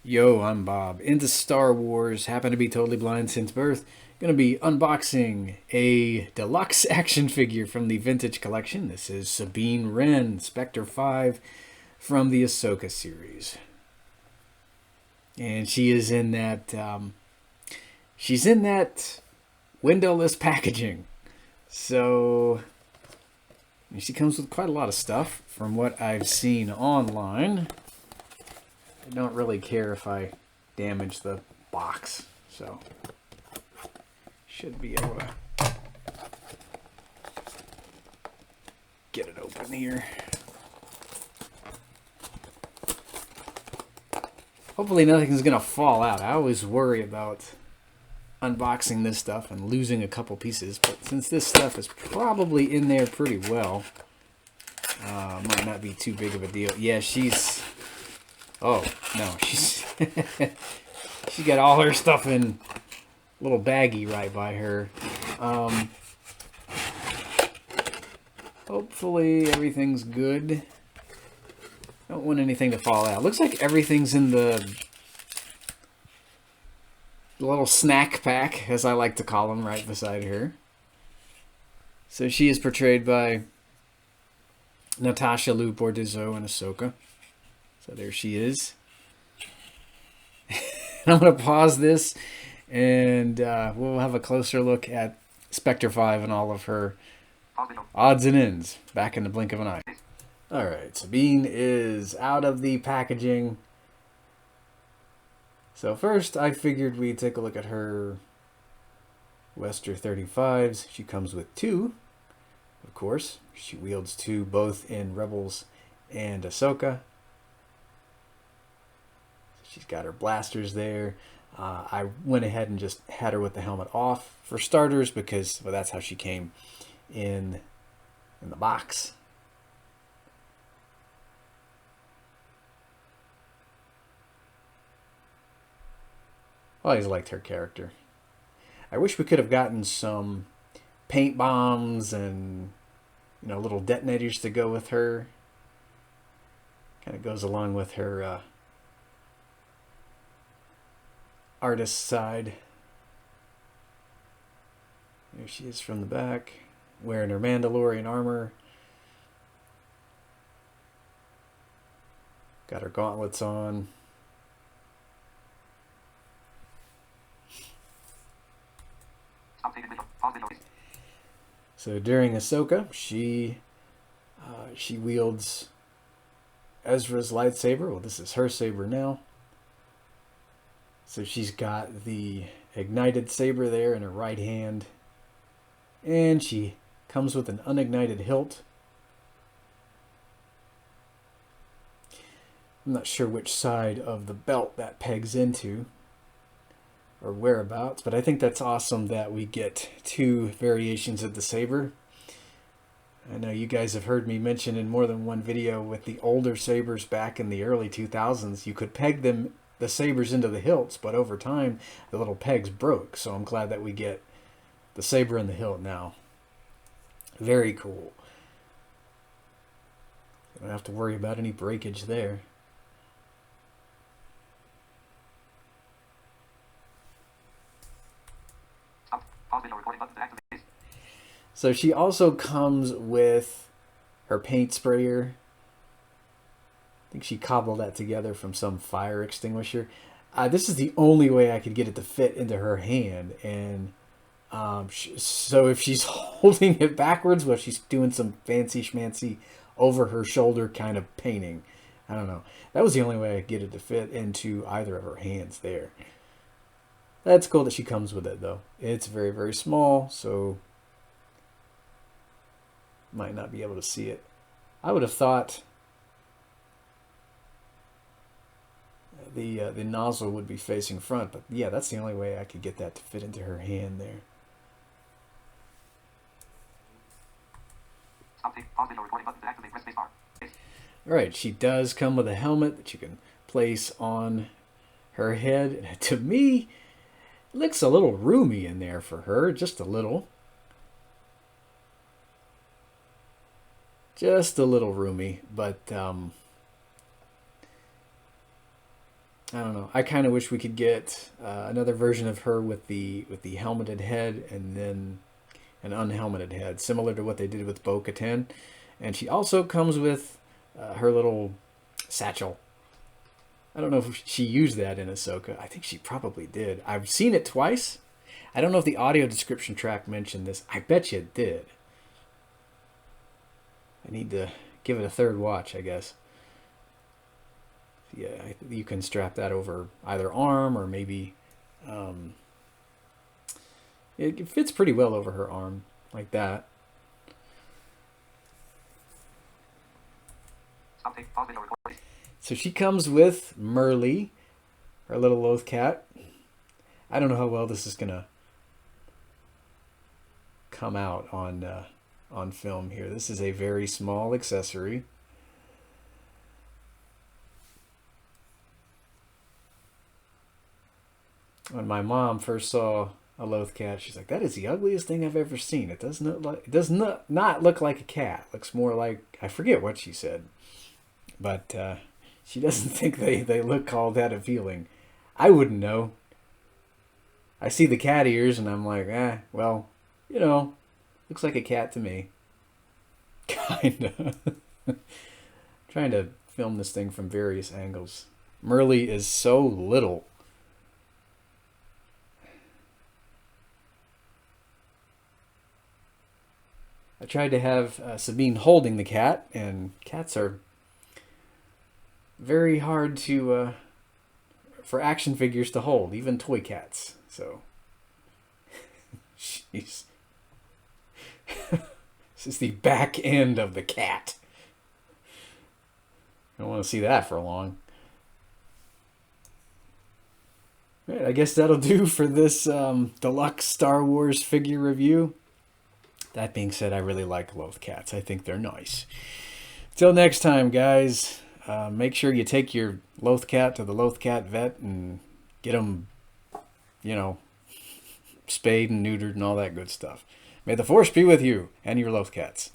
Yo, I'm Bob. Into Star Wars. Happen to be totally blind since birth. Gonna be unboxing a deluxe action figure from the Vintage Collection. This is Sabine Wren, Spectre 5 from the Ahsoka series. And she is in that, she's in that windowless packaging. So, she comes with quite a lot of stuff from what I've seen online. I don't really care if I damage the box, so should be able to get it open here. Hopefully nothing's gonna fall out. I always worry about unboxing this stuff and losing a couple pieces, but since this stuff is probably in there pretty well, might not be too big of a deal. Yeah, she's... Oh, no, she's... she got all her stuff in a little baggie right by her. Hopefully everything's good. Don't want anything to fall out. Looks like everything's in the little snack pack, as I like to call them, right beside her. So she is portrayed by Natasha, Bordizzo, and Ahsoka. So there she is. I'm going to pause this, and we'll have a closer look at Spectre 5 and all of her odds and ends back in the blink of an eye. Alright, Sabine is out of the packaging. So first, I figured we'd take a look at her Wester 35s. She comes with two, of course. She wields two, both in Rebels and Ahsoka. She's got her blasters there. I went ahead and just had her with the helmet off for starters because, well, that's how she came in the box. I always liked her character. I wish we could have gotten some paint bombs and, you know, little detonators to go with her. Kind of goes along with her artist side. There she is from the back, wearing her Mandalorian armor. Got her gauntlets on. So during Ahsoka, she wields Ezra's lightsaber. Well, this is her saber now. So she's got the ignited saber there in her right hand. And she comes with an unignited hilt. I'm not sure which side of the belt that pegs into, or whereabouts, but I think that's awesome that we get two variations of the saber. I know you guys have heard me mention in more than one video with the older sabers back in the early 2000s, you could peg the sabers into the hilts, but over time the little pegs broke, so I'm glad that we get the saber and the hilt now. Very cool. Don't have to worry about any breakage there. So she also comes with her paint sprayer. I think she cobbled that together from some fire extinguisher. This is the only way I could get it to fit into her hand. And so if she's holding it backwards, well, she's doing some fancy schmancy over her shoulder kind of painting. I don't know. That was the only way I could get it to fit into either of her hands there. That's cool that she comes with it, though. It's very, very small, so might not be able to see it. I would have thought the nozzle would be facing front, but yeah, that's the only way I could get that to fit into her hand there. Alright, she does come with a helmet that you can place on her head. To me, it looks a little roomy in there for her, just a little. Just a little roomy, but I don't know. I kind of wish we could get another version of her with the helmeted head and then an unhelmeted head, similar to what they did with Bo-Katan. And she also comes with her little satchel. I don't know if she used that in Ahsoka. I think she probably did. I've seen it twice. I don't know if the audio description track mentioned this. I bet you it did. I need to give it a third watch, I guess. Yeah, you can strap that over either arm or maybe... it fits pretty well over her arm, like that. So she comes with Merle, her little loth cat. I don't know how well this is gonna come out on film here. This is a very small accessory. When my mom first saw a loth cat, she's like, "That is the ugliest thing I've ever seen. It does not look like a cat. It looks more like," I forget what she said, but she doesn't think they look all that appealing. I wouldn't know. I see the cat ears and I'm like, well, you know, looks like a cat to me. Kinda. Trying to film this thing from various angles. Merle is so little. I tried to have Sabine holding the cat, and cats are very hard to for action figures to hold, even toy cats. So, jeez. This is the back end of the cat. I don't want to see that for long. All right, I guess that'll do for this deluxe Star Wars figure review. That being said, I really like loth cats. I think they're nice. Till next time, guys. Make sure you take your loth cat to the loth cat vet and get them, you know, spayed and neutered and all that good stuff. May the Force be with you and your loth cats.